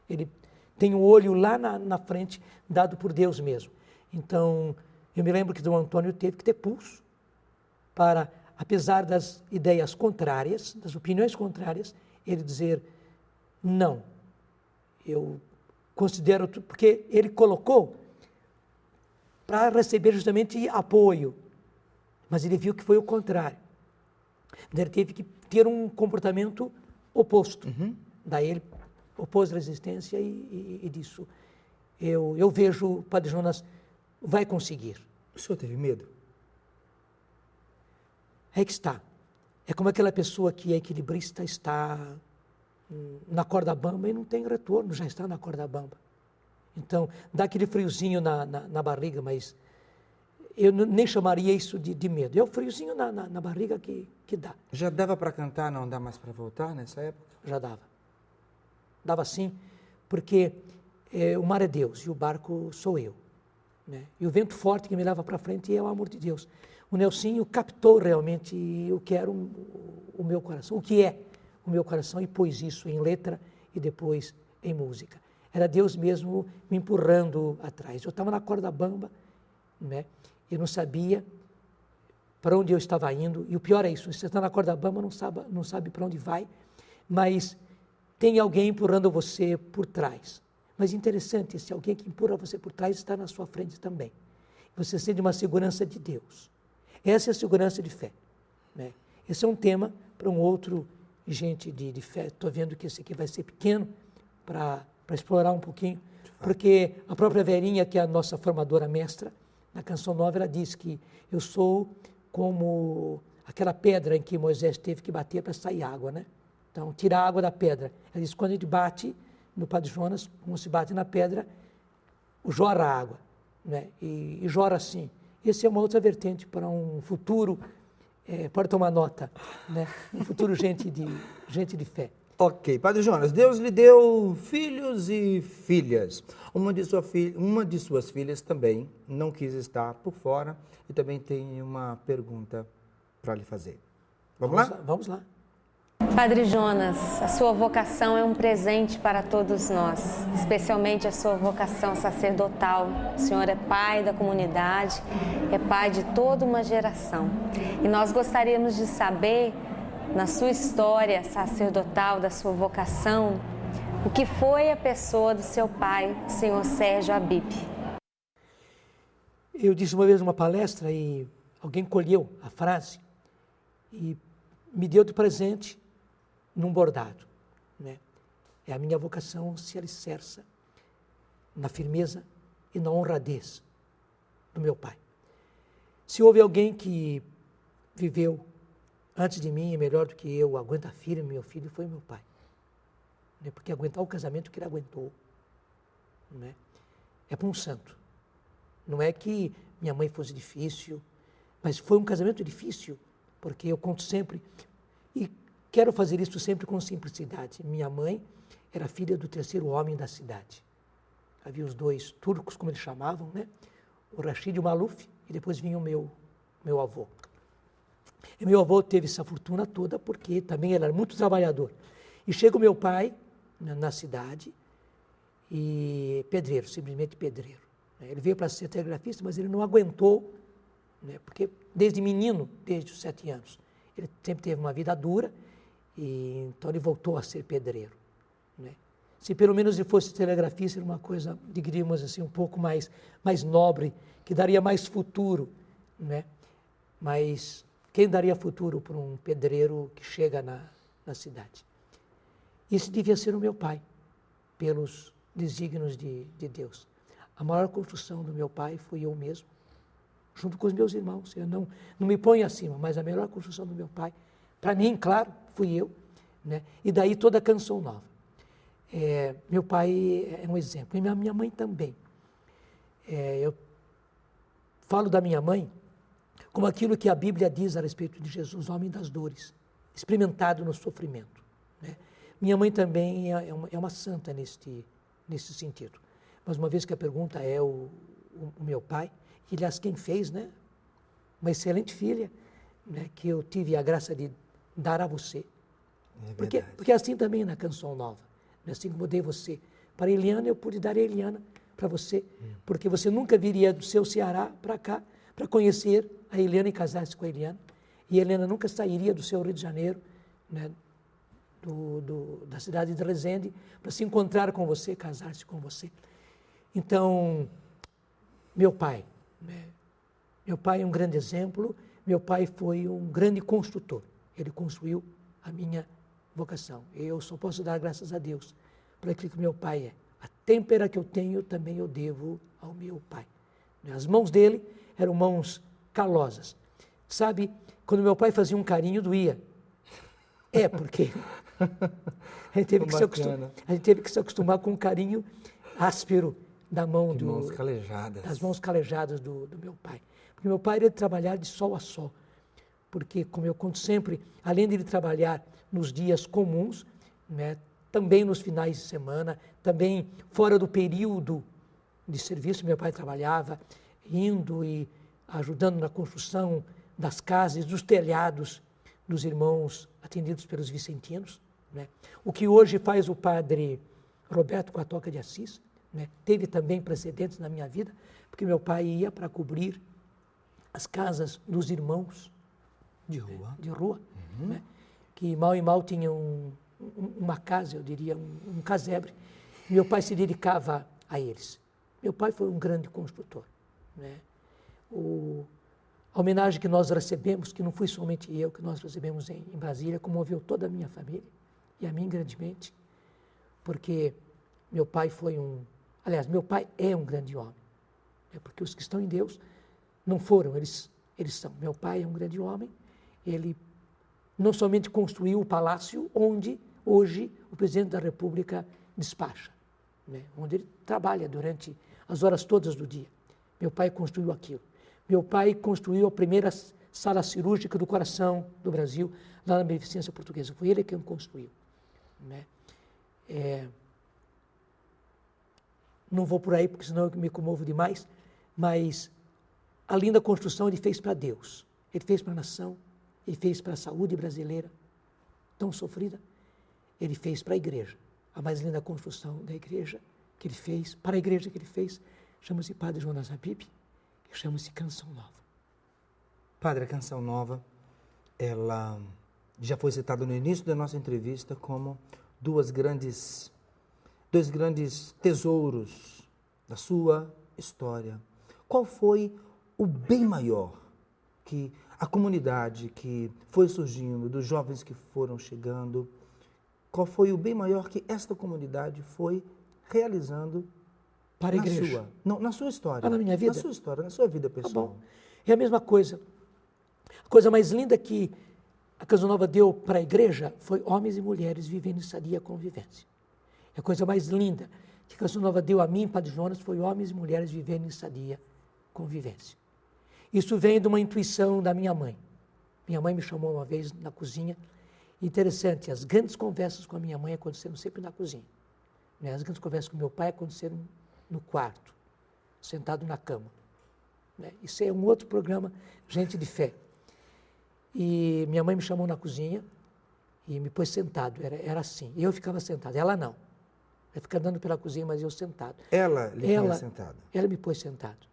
Ele tem o olho lá na frente, dado por Deus mesmo. Então, eu me lembro que Dom Antônio teve que ter pulso para, apesar das ideias contrárias, das opiniões contrárias, ele dizer, não, eu considero, porque ele colocou para receber justamente apoio, mas ele viu que foi o contrário. Ele teve que ter um comportamento oposto. Daí ele opôs resistência e disso. Eu vejo o Padre Jonas vai conseguir. O senhor teve medo? É que está. É como aquela pessoa que é equilibrista, está na corda bamba e não tem retorno, já está na corda bamba. Então, dá aquele friozinho na barriga, mas eu nem chamaria isso de medo. É o friozinho na barriga que dá. Já dava para cantar, não dá mais para voltar nessa época? Já dava. Dava sim, porque o mar é Deus e o barco sou eu. Né? E o vento forte que me leva para frente é o amor de Deus. O Nelsinho captou realmente o que era o meu coração, o que é o meu coração, e pôs isso em letra e depois em música. Era Deus mesmo me empurrando atrás. Eu estava na corda bamba, né? Eu não sabia para onde eu estava indo, e o pior é isso, você está na corda bamba, não sabe para onde vai, mas tem alguém empurrando você por trás. Mas interessante, esse alguém que empurra você por trás está na sua frente também. Você sente uma segurança de Deus. Essa é a segurança de fé. Né? Esse é um tema para um outro gente de fé. Estou vendo que esse aqui vai ser pequeno para explorar um pouquinho, porque a própria Verinha, que é a nossa formadora mestra, na Canção Nova, ela diz que eu sou como aquela pedra em que Moisés teve que bater para sair água, né? Então, tirar a água da pedra. Ela diz, quando a gente bate no Padre Jonas, como se bate na pedra, jorra a água, né? E jorra assim. Essa é uma outra vertente para um futuro, pode tomar nota, né? Um futuro gente de fé. Ok, Padre Jonas, Deus lhe deu filhos e filhas. Uma de suas filhas também não quis estar por fora e também tem uma pergunta para lhe fazer. Vamos lá? Vamos lá. Padre Jonas, a sua vocação é um presente para todos nós, especialmente a sua vocação sacerdotal. O Senhor é pai da comunidade, é pai de toda uma geração. E nós gostaríamos de saber, na sua história sacerdotal, da sua vocação, o que foi a pessoa do seu pai, o Senhor Sérgio Habib. Eu disse uma vez numa palestra e alguém colheu a frase e me deu de presente num bordado, né? A minha vocação se alicerça na firmeza e na honradez do meu pai. Se houve alguém que viveu antes de mim e melhor do que eu, aguenta firme, meu filho, foi meu pai. Né? Porque aguentar o casamento que ele aguentou, né? É para um santo. Não é que minha mãe fosse difícil, mas foi um casamento difícil, porque eu conto sempre, e quero fazer isso sempre com simplicidade. Minha mãe era filha do terceiro homem da cidade. Havia os dois turcos, como eles chamavam, né? O Rashid e o Maluf, e depois vinha o meu avô. E meu avô teve essa fortuna toda porque também ele era muito trabalhador. E chega o meu pai na cidade, e pedreiro, simplesmente pedreiro. Ele veio para ser telegrafista, mas ele não aguentou, né? Porque desde menino, desde os 7 anos, ele sempre teve uma vida dura, e então ele voltou a ser pedreiro, né? Se pelo menos ele fosse telegrafista, era uma coisa, diríamos assim, um pouco mais nobre, que daria mais futuro, né? Mas quem daria futuro para um pedreiro que chega na cidade? Esse devia ser o meu pai, pelos desígnios de Deus. A maior construção do meu pai fui eu mesmo, junto com os meus irmãos. Eu não me ponho acima, mas a melhor construção do meu pai, para mim, claro, fui eu, né? E daí toda a Canção Nova. Meu pai é um exemplo, e minha mãe também. Eu falo da minha mãe como aquilo que a Bíblia diz a respeito de Jesus, homem das dores, experimentado no sofrimento, né? Minha mãe também é uma santa nesse sentido. Mas uma vez que a pergunta é o meu pai, que aliás quem fez, né? Uma excelente filha, né? Que eu tive a graça de dar a você. Porque é assim também na Canção Nova. Assim como eu dei você para a Eliana, eu pude dar a Eliana para você, porque você nunca viria do seu Ceará para cá para conhecer a Eliana e casar-se com a Eliana. E a Eliana nunca sairia do seu Rio de Janeiro, né? Da cidade de Resende, para se encontrar com você, casar-se com você. Então, meu pai é um grande exemplo, meu pai foi um grande construtor, ele construiu a minha vocação. Eu só posso dar graças a Deus por aquilo que meu pai é. A têmpera que eu tenho também eu devo ao meu pai. As mãos dele eram mãos calosas. Sabe, quando meu pai fazia um carinho, doía. Porque a gente teve que se acostumar com o carinho áspero da mão das mãos calejadas do meu pai. Porque meu pai era de trabalhar de sol a sol. Porque, como eu conto sempre, além de ele trabalhar nos dias comuns, né, também nos finais de semana, também fora do período de serviço, meu pai trabalhava, indo e ajudando na construção das casas, dos telhados dos irmãos atendidos pelos vicentinos, né? O que hoje faz o padre Roberto com a Toca de Assis, né? Teve também precedentes na minha vida, porque meu pai ia para cobrir as casas dos irmãos de rua, né? Que mal e mal tinham uma casa, eu diria, um casebre. Meu pai se dedicava a eles. Meu pai foi um grande construtor, né? A homenagem que nós recebemos, que não fui somente eu, que nós recebemos em Brasília, comoveu toda a minha família e a mim grandemente, porque meu pai meu pai é um grande homem, né? Porque os que estão em Deus não foram, eles são. Meu pai é um grande homem, ele não somente construiu o palácio onde hoje o presidente da República despacha, né? Onde ele trabalha durante as horas todas do dia. Meu pai construiu aquilo. Meu pai construiu a primeira sala cirúrgica do coração do Brasil, lá na Beneficência Portuguesa. Foi ele quem construiu, né? Não vou por aí, porque senão eu me comovo demais, mas a linda construção ele fez para Deus, ele fez para a nação, ele fez para a saúde brasileira, tão sofrida, ele fez para a igreja. A mais linda construção da igreja que ele fez, para a igreja que ele fez, chama-se Padre Jonas Habib, chama-se Canção Nova. Padre, a Canção Nova, ela já foi citada no início da nossa entrevista como dois grandes tesouros da sua história. Qual foi o bem maior que a comunidade que foi surgindo, dos jovens que foram chegando, qual foi o bem maior que esta comunidade foi realizando para a igreja? Na sua história. Na minha vida? Na sua história, na sua vida pessoal. Tá bom. É a mesma coisa. A coisa mais linda que a Canção Nova deu para a igreja foi homens e mulheres vivendo em sadia convivência. A coisa mais linda que a Canção Nova deu a mim, Padre Jonas, foi homens e mulheres vivendo em sadia convivência. Isso vem de uma intuição da minha mãe. Minha mãe me chamou uma vez na cozinha. Interessante, as grandes conversas com a minha mãe aconteceram sempre na cozinha. As grandes conversas com meu pai aconteceram no quarto, sentado na cama. Isso é um outro programa, Gente de Fé. E minha mãe me chamou na cozinha e me pôs sentado, era assim. E eu ficava sentado, ela não. Ela ficava andando pela cozinha, mas eu sentado. Ela pôs sentado? Ela me pôs sentado.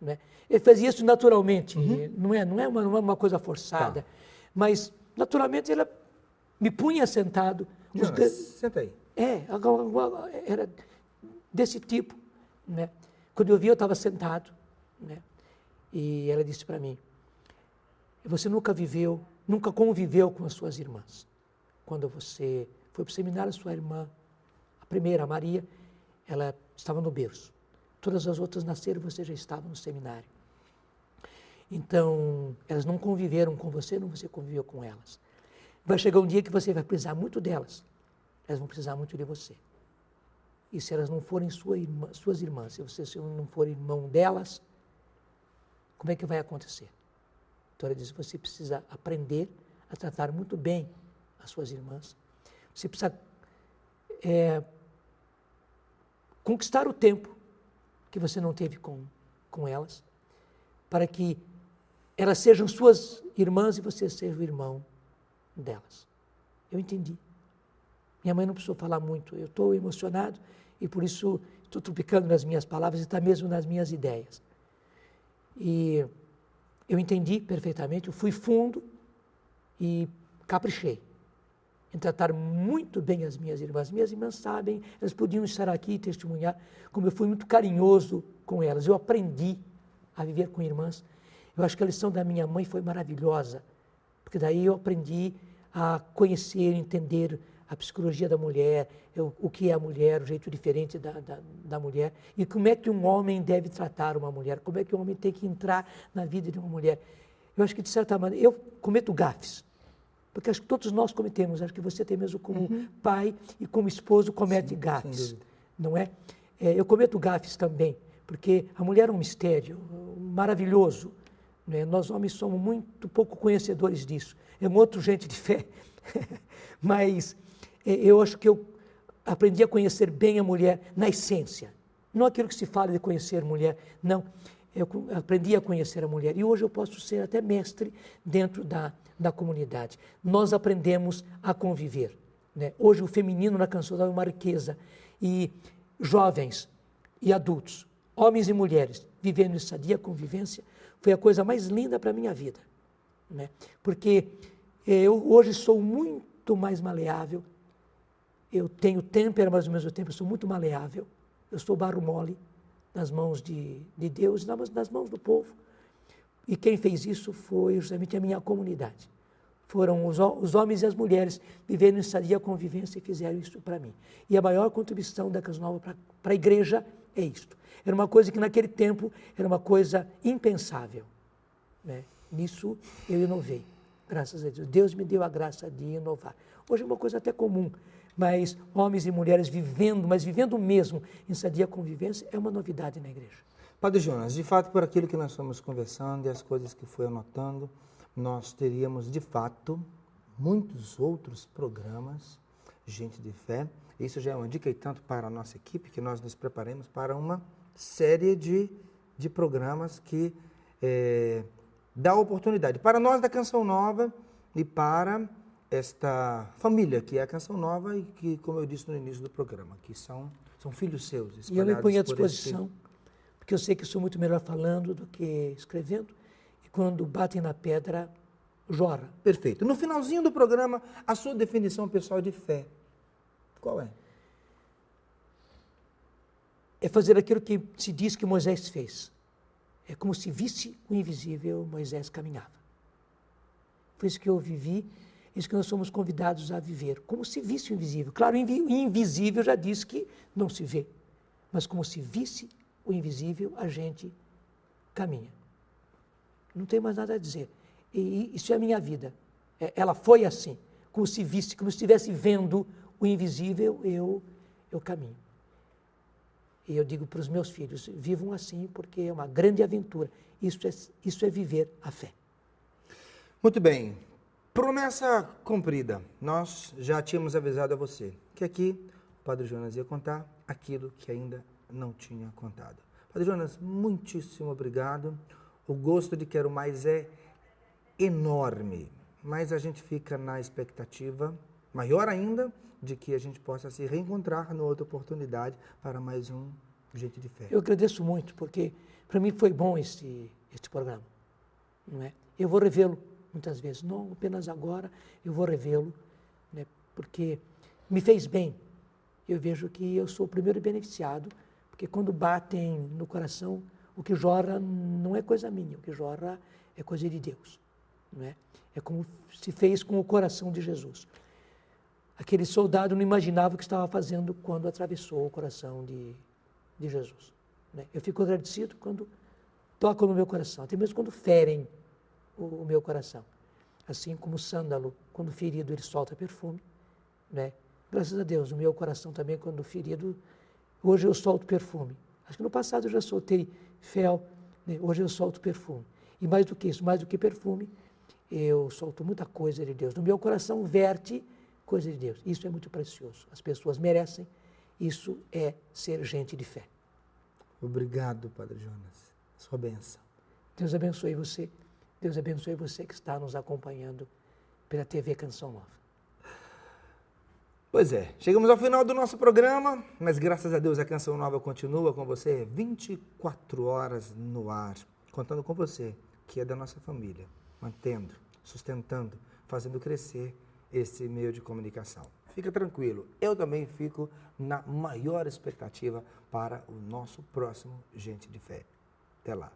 Né? Ele fazia isso naturalmente, não é uma coisa forçada, mas naturalmente ela me punha sentado. Jonas, senta aí. Era desse tipo. Né? Quando eu vi, eu estava sentado, né? E ela disse para mim, você nunca conviveu com as suas irmãs. Quando você foi para o seminário, a sua irmã, a primeira, a Maria, ela estava no berço. Todas as outras nasceram, você já estava no seminário. Então, elas não conviveram com você, não você conviveu com elas. Vai chegar um dia que você vai precisar muito delas. Elas vão precisar muito de você. E se elas não forem suas irmãs, se você não for irmão delas, como é que vai acontecer? Então ela diz, você precisa aprender a tratar muito bem as suas irmãs. Você precisa conquistar o tempo que você não teve com elas, para que elas sejam suas irmãs e você seja o irmão delas. Eu entendi. Minha mãe não precisou falar muito, eu estou emocionado e por isso estou trupicando nas minhas palavras e está mesmo nas minhas ideias. E eu entendi perfeitamente, eu fui fundo e caprichei em tratar muito bem as minhas irmãs. Minhas irmãs sabem, elas podiam estar aqui e testemunhar como eu fui muito carinhoso com elas. Eu aprendi a viver com irmãs. Eu acho que a lição da minha mãe foi maravilhosa, porque daí eu aprendi a conhecer, entender a psicologia da mulher, o que é a mulher, o jeito diferente da mulher, e como é que um homem deve tratar uma mulher, como é que um homem tem que entrar na vida de uma mulher. Eu acho que, de certa maneira, eu cometo gafes, porque acho que todos nós cometemos, acho que você tem mesmo como pai e como esposo comete gafes, não é? Eu cometo gafes também, porque a mulher é um mistério maravilhoso, né? Nós homens somos muito pouco conhecedores disso, é um outro gente de fé, mas eu acho que eu aprendi a conhecer bem a mulher na essência, não aquilo que se fala de conhecer mulher, não, eu aprendi a conhecer a mulher e hoje eu posso ser até mestre dentro da comunidade. Nós aprendemos a conviver, né? Hoje o feminino na Canção Nova é uma riqueza e jovens e adultos, homens e mulheres, vivendo em sadia convivência, foi a coisa mais linda para a minha vida, né? Porque eu hoje sou muito mais maleável, eu tenho têmpera, mas ao mesmo tempo eu sou muito maleável, eu sou barro mole nas mãos de Deus, nas mãos do povo. E quem fez isso foi justamente a minha comunidade. Foram os homens e as mulheres vivendo em sadia convivência e fizeram isso para mim. E a maior contribuição da Canção Nova para a igreja é isto. Era uma coisa que naquele tempo era uma coisa impensável, né? Nisso eu inovei, graças a Deus. Deus me deu a graça de inovar. Hoje é uma coisa até comum, mas homens e mulheres vivendo, mas vivendo mesmo em sadia convivência é uma novidade na igreja. Padre Jonas, de fato, por aquilo que nós estamos conversando e as coisas que foi anotando, nós teríamos, de fato, muitos outros programas, Gente de Fé. Isso já é uma dica e tanto para a nossa equipe, que nós nos preparemos para uma série de programas que dá oportunidade para nós da Canção Nova e para esta família que é a Canção Nova e que, como eu disse no início do programa, que são filhos seus. E eu me ponho à disposição, porque eu sei que sou muito melhor falando do que escrevendo, e quando batem na pedra, jorra. Perfeito. No finalzinho do programa, a sua definição pessoal de fé, qual é? É fazer aquilo que se diz que Moisés fez. É como se visse o invisível, Moisés caminhava. Foi isso que eu vivi, isso que nós somos convidados a viver, como se visse o invisível. Claro, o invisível já diz que não se vê, mas como se visse o invisível, a gente caminha. Não tem mais nada a dizer. E isso é a minha vida. Ela foi assim, como se visse, como se estivesse vendo o invisível, eu caminho. E eu digo para os meus filhos, vivam assim, porque é uma grande aventura. Isso é viver a fé. Muito bem. Promessa cumprida. Nós já tínhamos avisado a você que aqui o Padre Jonas ia contar aquilo que ainda não tinha contado. Padre Jonas, muitíssimo obrigado. O gosto de Quero Mais é enorme, mas a gente fica na expectativa, maior ainda, de que a gente possa se reencontrar numa outra oportunidade para mais um Gente de Fé. Eu agradeço muito, porque para mim foi bom este programa, não é? Eu vou revê-lo muitas vezes, não apenas agora, eu vou revê-lo, né? Porque me fez bem. Eu vejo que eu sou o primeiro beneficiado, porque quando batem no coração, o que jorra não é coisa minha, o que jorra é coisa de Deus, não é? É como se fez com o coração de Jesus. Aquele soldado não imaginava o que estava fazendo quando atravessou o coração de Jesus, né? Eu fico agradecido quando tocam no meu coração, até mesmo quando ferem o meu coração. Assim como o sândalo, quando ferido, ele solta perfume, né? Graças a Deus, o meu coração também, quando ferido, hoje eu solto perfume. Acho que no passado eu já soltei fel, né? Hoje eu solto perfume. E mais do que isso, mais do que perfume, eu solto muita coisa de Deus. No meu coração verte coisa de Deus. Isso é muito precioso. As pessoas merecem. Isso é ser gente de fé. Obrigado, Padre Jonas. Sua bênção. Deus abençoe você. Deus abençoe você que está nos acompanhando pela TV Canção Nova. Pois é, chegamos ao final do nosso programa, mas graças a Deus a Canção Nova continua com você 24 horas no ar, contando com você, que é da nossa família, mantendo, sustentando, fazendo crescer esse meio de comunicação. Fica tranquilo, eu também fico na maior expectativa para o nosso próximo Gente de Fé. Até lá.